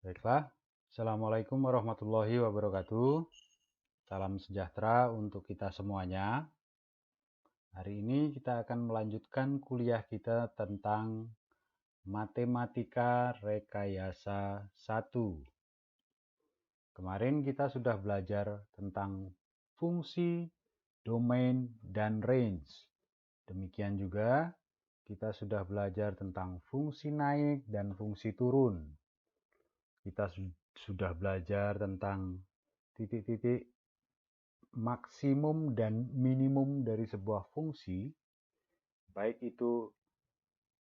Baiklah, Assalamualaikum warahmatullahi wabarakatuh. Salam sejahtera untuk kita semuanya. Hari ini kita akan melanjutkan kuliah kita tentang Matematika Rekayasa 1. Kemarin kita sudah belajar tentang fungsi, domain, dan range. Demikian juga kita sudah belajar tentang fungsi naik dan fungsi turun. Kita sudah belajar tentang titik-titik maksimum dan minimum dari sebuah fungsi, baik itu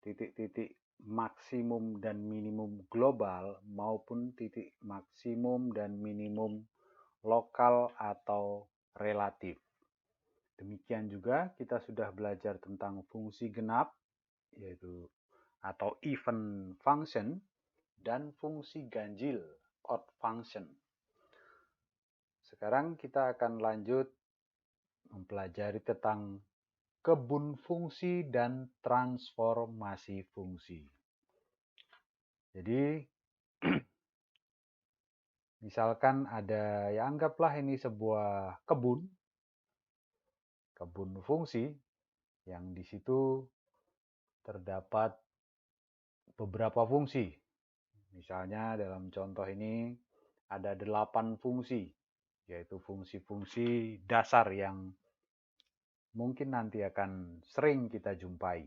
titik-titik maksimum dan minimum global maupun titik maksimum dan minimum lokal atau relatif. Demikian juga kita sudah belajar tentang fungsi genap, yaitu atau even function, dan fungsi ganjil, odd function. Sekarang kita akan lanjut mempelajari tentang kebun fungsi dan transformasi fungsi. Jadi, misalkan ada, ya anggaplah ini sebuah kebun fungsi, yang di situ terdapat beberapa fungsi. Misalnya dalam contoh ini ada 8 fungsi, yaitu fungsi-fungsi dasar yang mungkin nanti akan sering kita jumpai.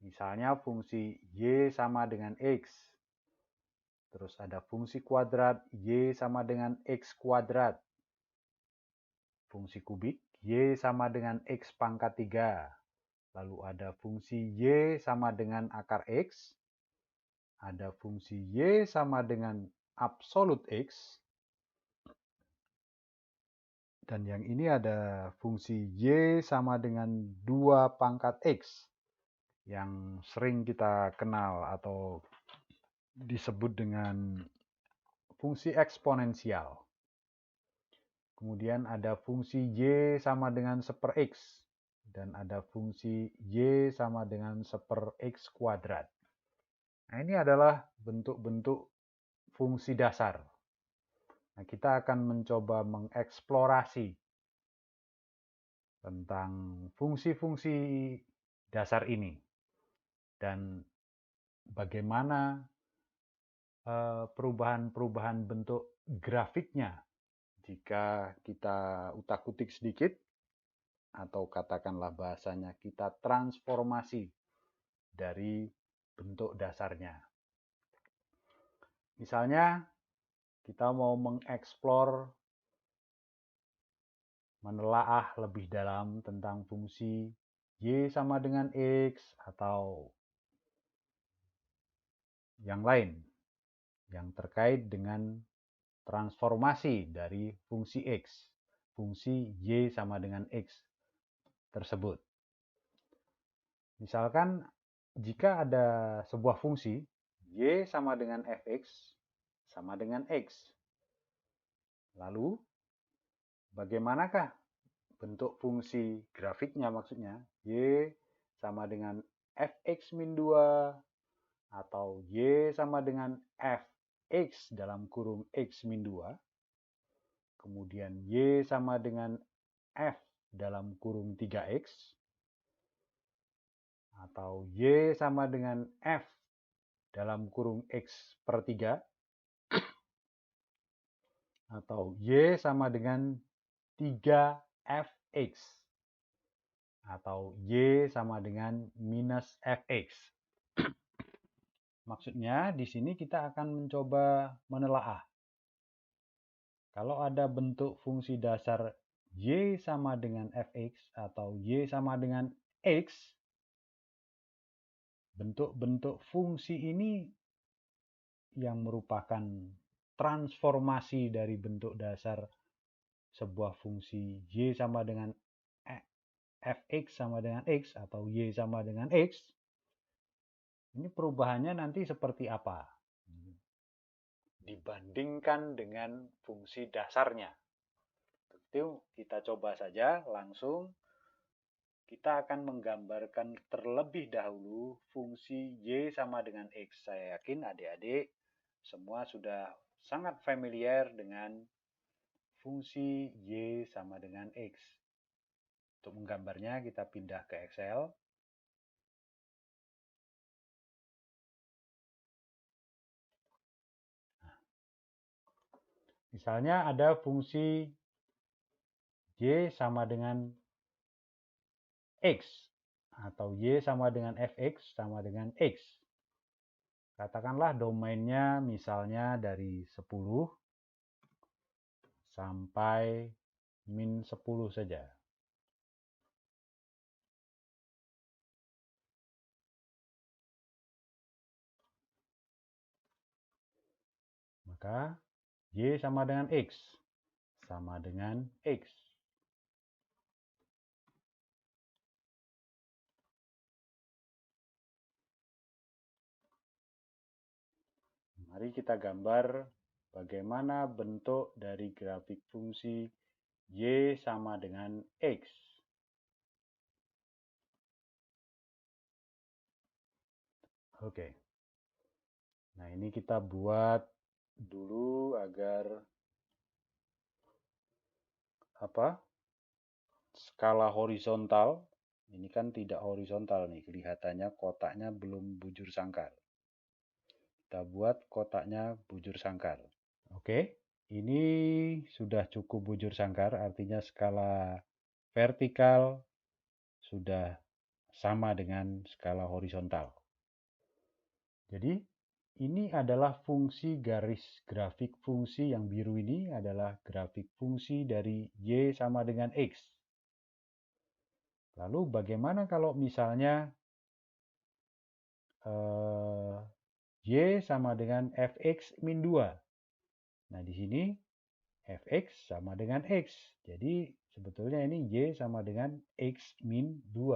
Misalnya fungsi Y sama dengan X. Terus ada fungsi kuadrat Y sama dengan X kuadrat. Fungsi kubik Y sama dengan X pangkat 3. Lalu ada fungsi Y sama dengan akar X. Ada fungsi Y sama dengan absolut X. Dan yang ini ada fungsi Y sama dengan 2 pangkat X. Yang sering kita kenal atau disebut dengan fungsi eksponensial. Kemudian ada fungsi Y sama dengan 1/X. Dan ada fungsi Y sama dengan 1/X kuadrat. Nah, ini adalah bentuk-bentuk fungsi dasar. Nah, kita akan mencoba mengeksplorasi tentang fungsi-fungsi dasar ini. Dan bagaimana perubahan-perubahan bentuk grafiknya jika kita utak-utik sedikit, atau katakanlah bahasanya kita transformasi dari bentuk dasarnya. Misalnya kita mau mengeksplor, menelaah lebih dalam tentang fungsi Y sama dengan X atau yang lain yang terkait dengan transformasi dari fungsi X, fungsi Y sama dengan X tersebut. Misalkan jika ada sebuah fungsi Y sama dengan Fx sama dengan X. Lalu bagaimanakah bentuk fungsi grafiknya, maksudnya Y sama dengan Fx min 2 atau Y sama dengan Fx dalam kurung X min 2. Kemudian Y sama dengan F dalam kurung 3X. Atau Y sama dengan F dalam kurung X per 3. Atau Y sama dengan 3Fx. Atau Y sama dengan minus Fx. Maksudnya di sini kita akan mencoba menelaah. Kalau ada bentuk fungsi dasar Y sama dengan Fx atau Y sama dengan X, bentuk-bentuk fungsi ini yang merupakan transformasi dari bentuk dasar sebuah fungsi Y sama dengan Fx sama dengan X atau Y sama dengan X, ini perubahannya nanti seperti apa dibandingkan dengan fungsi dasarnya. Itu kita coba saja langsung. Kita akan menggambarkan terlebih dahulu fungsi Y sama dengan X. Saya yakin adik-adik semua sudah sangat familiar dengan fungsi Y sama dengan X. Untuk menggambarnya kita pindah ke Excel. Misalnya ada fungsi Y sama dengan X, atau Y sama dengan Fx sama dengan X. Katakanlah domainnya misalnya dari 10 sampai min 10 saja. Maka Y sama dengan X, sama dengan X. Mari kita gambar bagaimana bentuk dari grafik fungsi Y sama dengan X. Oke. Nah, ini kita buat dulu agar skala horizontal. Ini kan tidak horizontal nih, kelihatannya kotaknya belum bujur sangkar. Kita buat kotaknya bujur sangkar. Oke, ini sudah cukup bujur sangkar, artinya skala vertikal sudah sama dengan skala horizontal. Jadi, ini adalah fungsi garis grafik fungsi yang biru ini adalah grafik fungsi dari Y sama dengan X. Lalu bagaimana kalau misalnya Y sama dengan Fx min 2. Nah, di sini Fx sama dengan X. Jadi, sebetulnya ini Y sama dengan X min 2.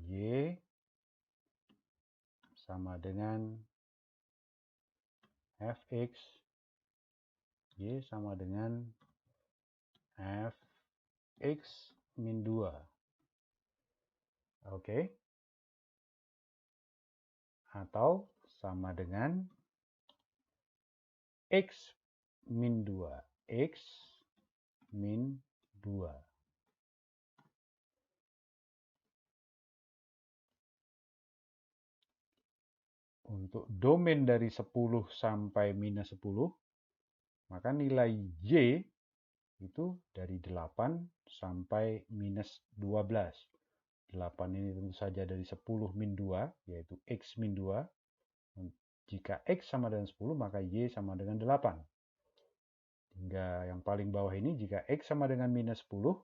Y sama dengan Fx. Y sama dengan Fx min 2. Oke. Atau sama dengan X min 2. X min 2. Untuk domain dari 10 sampai minus 10, maka nilai Y itu dari 8 sampai minus 12. 8 ini tentu saja dari 10 min 2, yaitu X min 2. Jika X sama dengan 10, maka Y sama dengan 8. Hingga yang paling bawah ini, jika X sama dengan minus 10,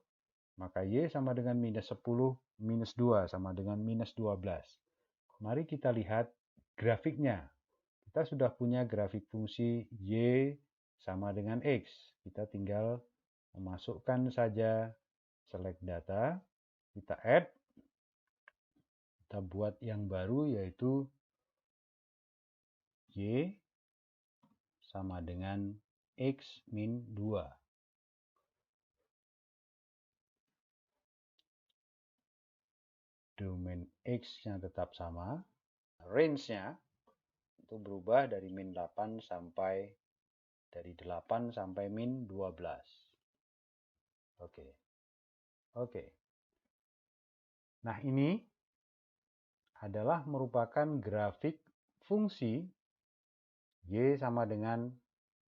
maka Y sama dengan minus 10 minus 2 sama dengan minus 12. Mari kita lihat grafiknya. Kita sudah punya grafik fungsi Y sama dengan X. Kita tinggal memasukkan saja select data, kita add, kita buat yang baru yaitu Y sama dengan X min 2. Domain X-nya tetap sama, range-nya itu berubah dari min 8 sampai min 12. Oke. Nah, ini adalah merupakan grafik fungsi Y sama dengan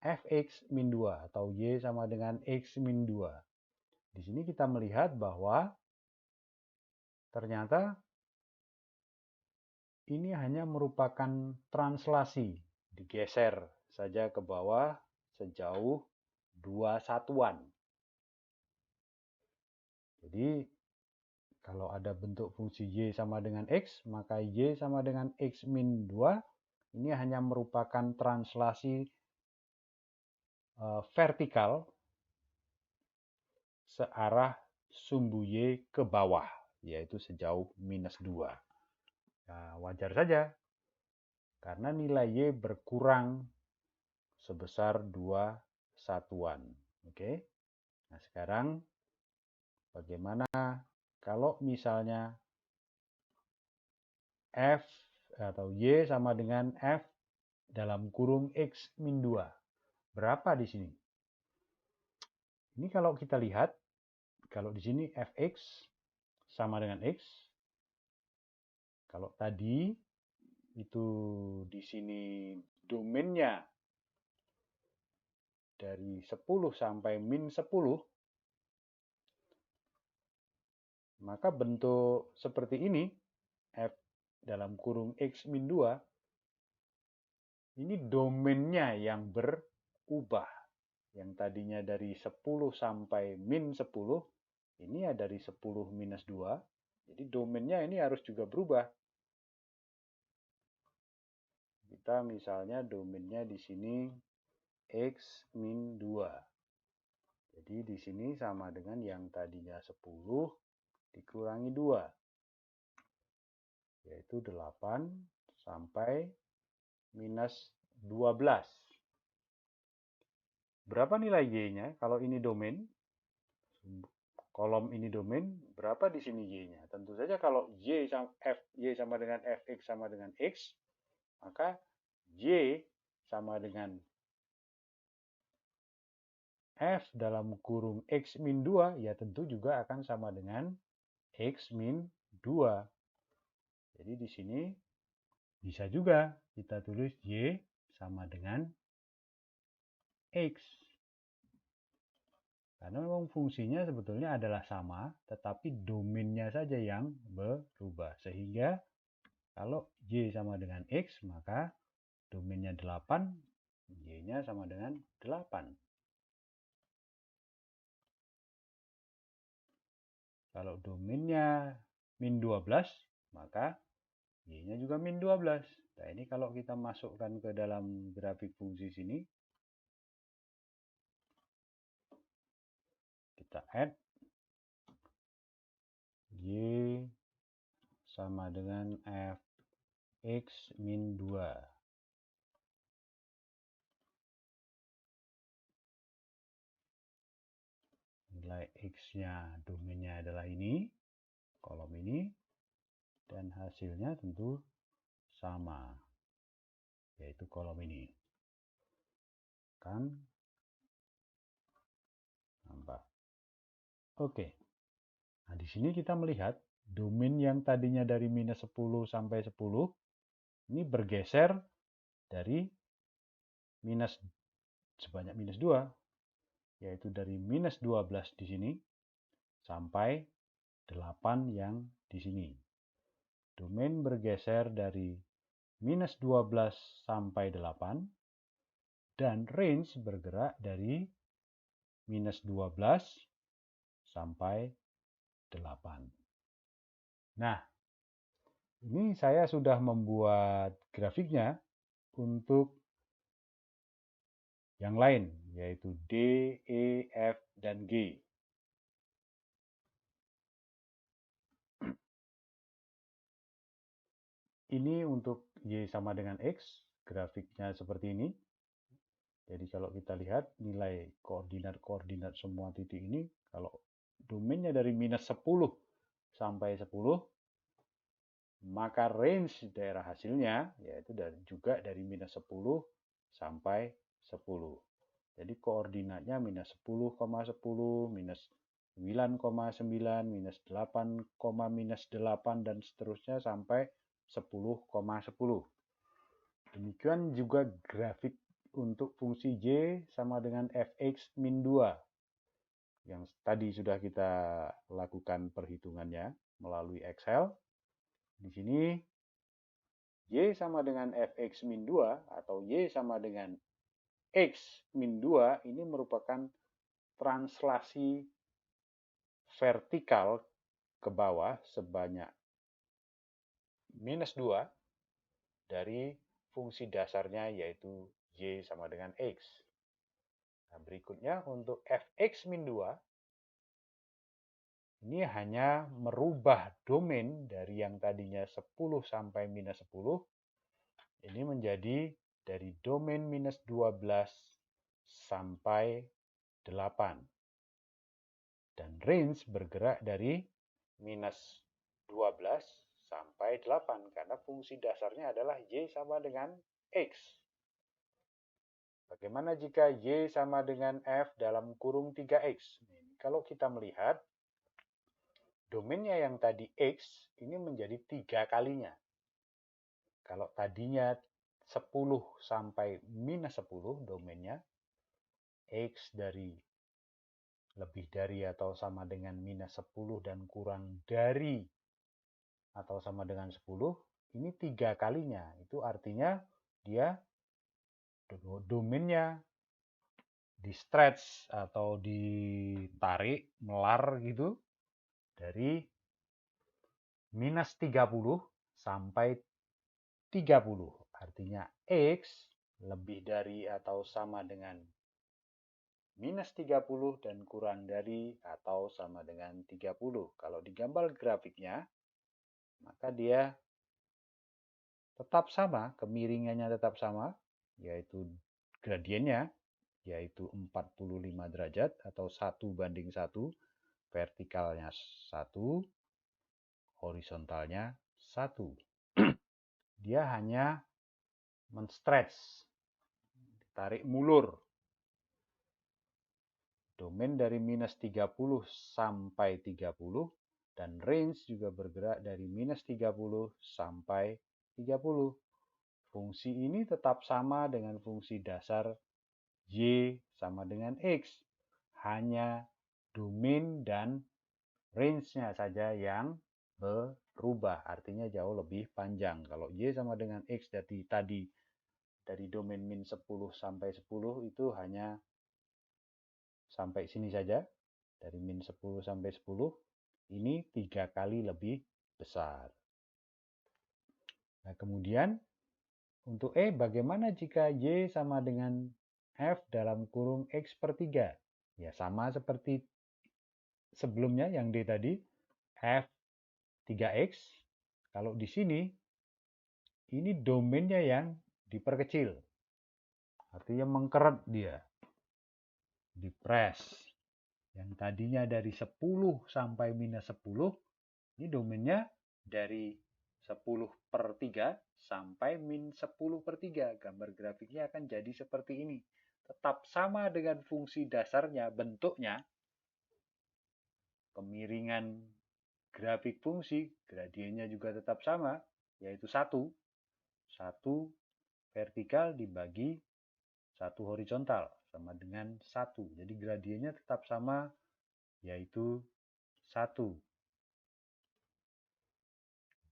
Fx min 2 atau Y sama dengan X min 2. Di sini kita melihat bahwa ternyata ini hanya merupakan translasi, digeser saja ke bawah sejauh 2 satuan. Jadi kalau ada bentuk fungsi Y sama dengan X, maka Y sama dengan X min 2 ini hanya merupakan translasi vertikal searah sumbu Y ke bawah, yaitu sejauh minus 2. Nah, wajar saja, karena nilai Y berkurang sebesar 2 satuan. Oke. Nah, sekarang bagaimana kalau misalnya atau Y sama dengan F dalam kurung X min 2. Berapa di sini? Ini kalau kita lihat, kalau di sini Fx sama dengan X. Kalau tadi itu di sini domainnya dari 10 sampai min 10, maka bentuk seperti ini, F dalam kurung X min 2, ini domainnya yang berubah. Yang tadinya dari 10 sampai min 10, ini ya dari 10 minus 2, jadi domainnya ini harus juga berubah. Kita misalnya domainnya di sini X min 2. Jadi di sini sama dengan yang tadinya 10 dikurangi 2, yaitu 8 sampai minus 12. Berapa nilai Y-nya? Kalau ini domain, kolom ini domain, berapa di sini Y-nya? Tentu saja kalau Y sama dengan Fx sama dengan X, maka Y sama dengan F dalam kurung X min 2, ya tentu juga akan sama dengan X min 2. Jadi di sini bisa juga kita tulis Y sama dengan X. Karena memang fungsinya sebetulnya adalah sama, tetapi domainnya saja yang berubah. Sehingga kalau Y sama dengan X, maka domainnya 8, Y-nya sama dengan 8. Kalau domainnya min 12, maka Y-nya juga min 12. Nah, ini kalau kita masukkan ke dalam grafik fungsi sini, kita add Y sama dengan Fx min 2. Nilai X-nya domainnya adalah ini, kolom ini, dan hasilnya tentu sama, yaitu kolom ini. Kan? Nampak? Oke. Nah, di sini kita melihat domain yang tadinya dari minus 10 sampai 10, ini bergeser dari minus sebanyak minus 2, yaitu dari minus 12 di sini sampai 8 yang di sini. Domain bergeser dari minus 12 sampai 8, dan range bergerak dari minus 12 sampai 8. Nah, ini saya sudah membuat grafiknya untuk yang lain, yaitu D, E, F, dan G. Ini untuk Y sama dengan X, grafiknya seperti ini. Jadi kalau kita lihat nilai koordinat-koordinat semua titik ini, kalau domainnya dari minus 10 sampai 10, maka range daerah hasilnya yaitu juga dari minus 10 sampai 10. Jadi koordinatnya minus 10,10, minus 9,9, minus 8, minus 8, dan seterusnya sampai 10,10. Demikian juga grafik untuk fungsi Y sama dengan Fx min 2. Yang tadi sudah kita lakukan perhitungannya melalui Excel. Di sini Y sama dengan Fx min 2 atau Y sama dengan X min 2 ini merupakan translasi vertikal ke bawah sebanyak minus 2 dari fungsi dasarnya yaitu Y sama dengan X. Nah, berikutnya untuk Fx min 2, ini hanya merubah domain dari yang tadinya 10 sampai minus 10, ini menjadi dari domain minus 12 sampai 8. Dan range bergerak dari minus 12 sampai sampai 8 karena fungsi dasarnya adalah Y sama dengan X. Bagaimana jika Y sama dengan F dalam kurung 3X? Kalau kita melihat domainnya yang tadi X ini menjadi 3 kalinya. Kalau tadinya 10 sampai minus 10 domainnya, X dari lebih dari atau sama dengan minus 10 dan kurang dari atau sama dengan 10, ini 3 kalinya. Itu artinya dia domainnya di stretch atau ditarik, melar gitu, dari minus 30 sampai 30. Artinya X lebih dari atau sama dengan minus 30 dan kurang dari atau sama dengan 30. Kalau di gambar grafiknya, maka dia tetap sama, kemiringannya tetap sama, yaitu gradiennya, yaitu 45 derajat atau 1:1, vertikalnya 1, horizontalnya 1. Dia hanya men-stretch, tarik mulur. Domain dari minus 30 sampai 30 dan range juga bergerak dari minus 30 sampai 30. Fungsi ini tetap sama dengan fungsi dasar Y sama dengan X. Hanya domain dan range-nya saja yang berubah. Artinya jauh lebih panjang. Kalau Y sama dengan X tadi dari domain min 10 sampai 10 itu hanya sampai sini saja. Dari min 10 sampai 10 ini 3 kali lebih besar. Nah, kemudian untuk E, bagaimana jika Y sama dengan F dalam kurung X per 3? Ya, sama seperti sebelumnya yang D tadi, F 3X. Kalau di sini, ini domainnya yang diperkecil. Artinya mengkeret dia. Dipres. Yang tadinya dari 10 sampai minus 10, ini domainnya dari 10 per 3 sampai min 10 per 3. Gambar grafiknya akan jadi seperti ini. Tetap sama dengan fungsi dasarnya, bentuknya. Kemiringan grafik fungsi, gradiennya juga tetap sama, yaitu 1. 1 vertikal dibagi 1 horizontal, sama dengan 1. Jadi gradiennya tetap sama, yaitu 1.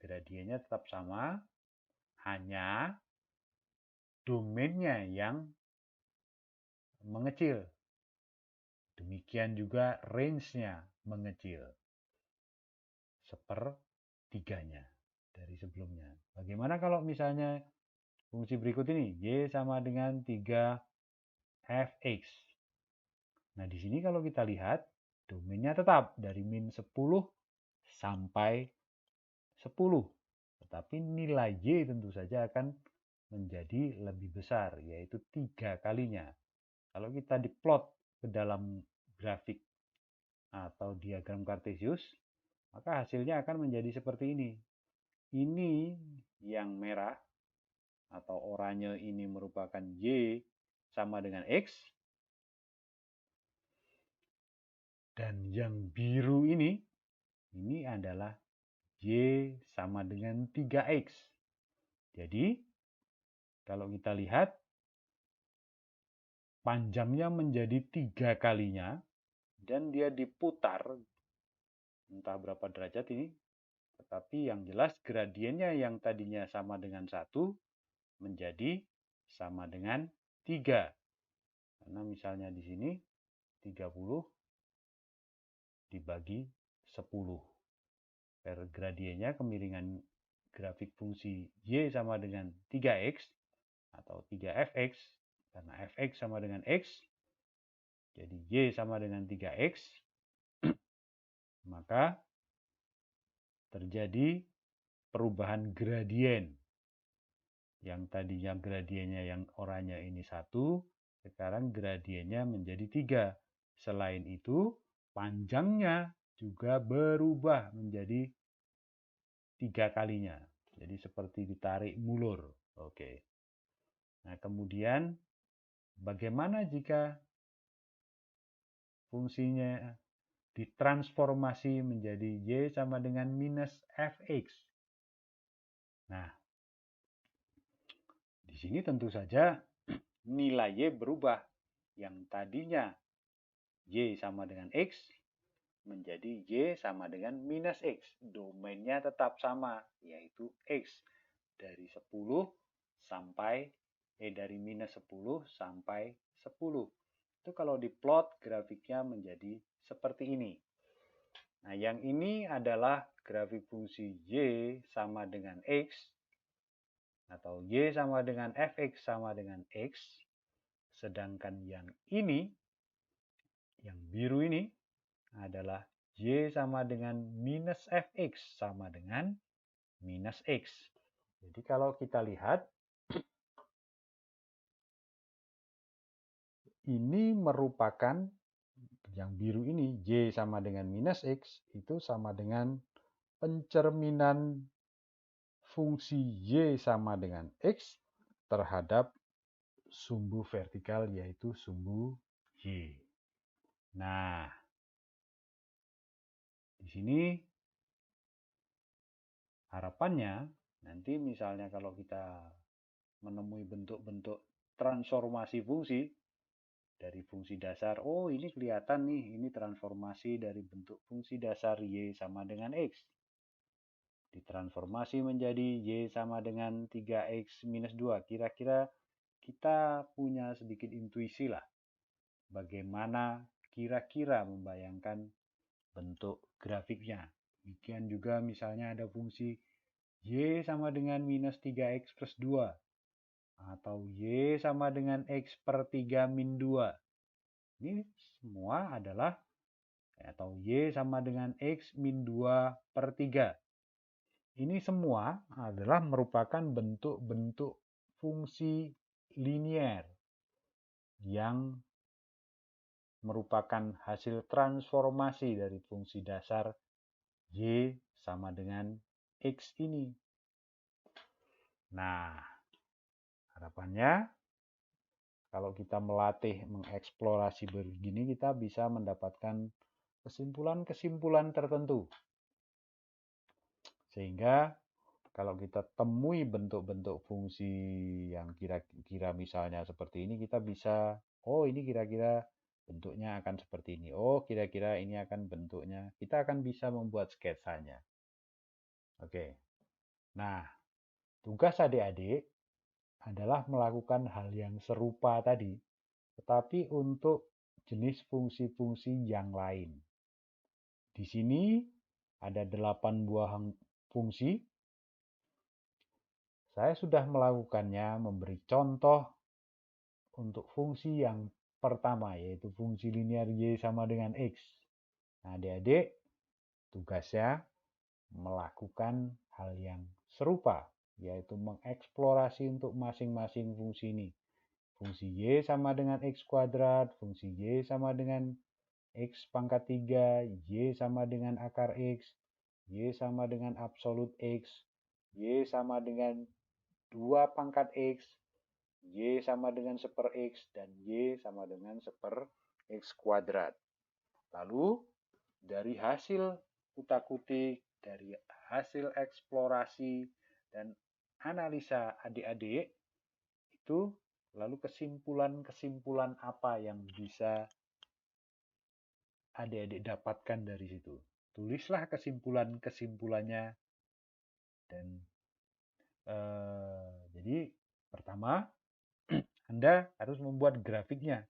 Gradiennya tetap sama, hanya domainnya yang mengecil. Demikian juga range-nya mengecil. Sepertiganya dari sebelumnya. Bagaimana kalau misalnya fungsi berikut ini? Y sama dengan 3fx. Nah, di sini kalau kita lihat, domainnya tetap dari min 10 sampai 10. Tetapi nilai Y tentu saja akan menjadi lebih besar, yaitu 3 kalinya. Kalau kita diplot ke dalam grafik atau diagram Kartesius, maka hasilnya akan menjadi seperti ini. Ini yang merah atau oranye ini merupakan Y sama dengan X. Dan yang biru ini adalah Y sama dengan 3X. Jadi, kalau kita lihat, panjangnya menjadi 3 kalinya, dan dia diputar, entah berapa derajat ini, tetapi yang jelas gradiennya yang tadinya sama dengan 1, menjadi sama dengan 3. Karena misalnya di sini, 30 dibagi 10. Per gradiennya kemiringan grafik fungsi Y sama dengan 3X atau 3fx, karena fx sama dengan X, jadi Y sama dengan 3X, maka terjadi perubahan gradien. Yang tadinya gradiennya yang oranye ini 1, sekarang gradiennya menjadi 3. Selain itu, panjangnya juga berubah menjadi 3 kalinya. Jadi seperti ditarik mulur. Oke. Nah, kemudian bagaimana jika fungsinya ditransformasi menjadi Y sama dengan minus Fx? Nah, di sini tentu saja nilai Y berubah. Yang tadinya Y sama dengan X menjadi Y sama dengan minus X. Domainnya tetap sama, yaitu X. Dari 10 sampai dari minus 10 sampai 10. Itu kalau diplot grafiknya menjadi seperti ini. Nah, yang ini adalah grafik fungsi Y sama dengan X atau Y sama dengan Fx sama dengan X. Sedangkan yang ini, yang biru ini adalah Y sama dengan minus Fx sama dengan minus X. Jadi kalau kita lihat, ini merupakan yang biru ini, Y sama dengan minus X, itu sama dengan pencerminan fungsi Y sama dengan X terhadap sumbu vertikal, yaitu sumbu Y. Nah, di sini harapannya nanti misalnya kalau kita menemui bentuk-bentuk transformasi fungsi dari fungsi dasar, oh ini kelihatan nih, ini transformasi dari bentuk fungsi dasar Y sama dengan X. Ditransformasi menjadi Y sama dengan 3X minus 2. Kira-kira kita punya sedikit intuisi lah. Bagaimana kira-kira membayangkan bentuk grafiknya. Demikian juga misalnya ada fungsi Y sama dengan minus 3X plus 2. Atau Y sama dengan X per 3 min 2. Ini semua adalah, atau Y sama dengan X min 2 per 3. Ini semua adalah merupakan bentuk-bentuk fungsi linier yang merupakan hasil transformasi dari fungsi dasar Y sama dengan X ini. Nah, harapannya kalau kita melatih mengeksplorasi begini, kita bisa mendapatkan kesimpulan-kesimpulan tertentu. Sehingga kalau kita temui bentuk-bentuk fungsi yang kira-kira misalnya seperti ini, kita bisa, oh ini kira-kira bentuknya akan seperti ini. Oh kira-kira ini akan bentuknya. Kita akan bisa membuat sketsanya. Oke. Nah, tugas adik-adik adalah melakukan hal yang serupa tadi, tetapi untuk jenis fungsi-fungsi yang lain. Di sini ada 8 buah fungsi. Saya sudah melakukannya, memberi contoh untuk fungsi yang pertama, yaitu fungsi linear Y sama dengan X. Nah, adik-adik tugasnya melakukan hal yang serupa, yaitu mengeksplorasi untuk masing-masing fungsi ini. Fungsi Y sama dengan X kuadrat, fungsi Y sama dengan X pangkat 3, Y sama dengan akar X, Y sama dengan absolut X, Y sama dengan 2 pangkat X, Y sama dengan seper X, dan Y sama dengan seper X kuadrat. Lalu, dari hasil utak-utik, dari hasil eksplorasi, dan analisa adik-adik, itu lalu kesimpulan-kesimpulan apa yang bisa adik-adik dapatkan dari situ. Tulislah kesimpulan-kesimpulannya. Dan jadi pertama, Anda harus membuat grafiknya.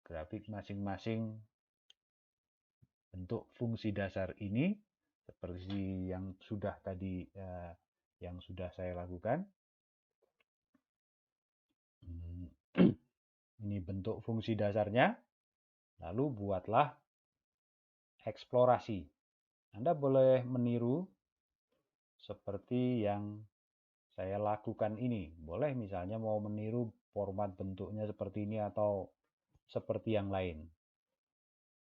Grafik masing-masing bentuk fungsi dasar ini seperti yang sudah tadi yang sudah saya lakukan. Ini bentuk fungsi dasarnya. Lalu buatlah eksplorasi. Anda boleh meniru seperti yang saya lakukan ini. Boleh misalnya mau meniru format bentuknya seperti ini atau seperti yang lain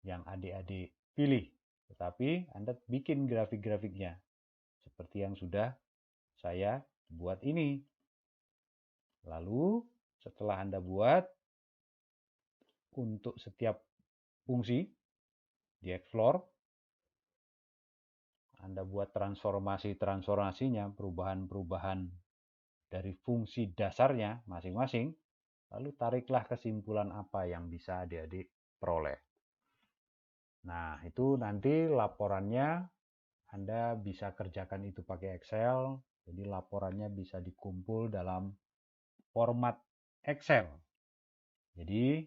yang adik-adik pilih. Tetapi Anda bikin grafik-grafiknya seperti yang sudah saya buat ini. Lalu setelah Anda buat, untuk setiap fungsi di Explore, Anda buat transformasinya, perubahan-perubahan dari fungsi dasarnya masing-masing, lalu tariklah kesimpulan apa yang bisa adik-adik peroleh. Nah, itu nanti laporannya Anda bisa kerjakan itu pakai Excel, jadi laporannya bisa dikumpul dalam format Excel. Jadi,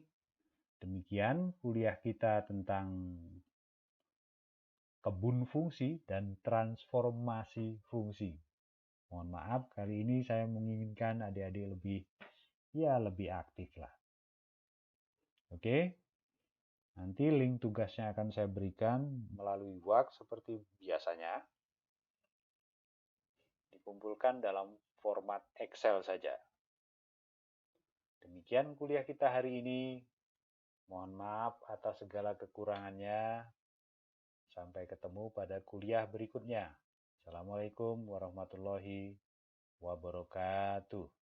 demikian kuliah kita tentang kebun fungsi dan transformasi fungsi. Mohon maaf, kali ini saya menginginkan adik-adik lebih aktif lah. Oke, nanti link tugasnya akan saya berikan melalui WhatsApp seperti biasanya. Dikumpulkan dalam format Excel saja. Demikian kuliah kita hari ini. Mohon maaf atas segala kekurangannya. Sampai ketemu pada kuliah berikutnya. Assalamualaikum warahmatullahi wabarakatuh.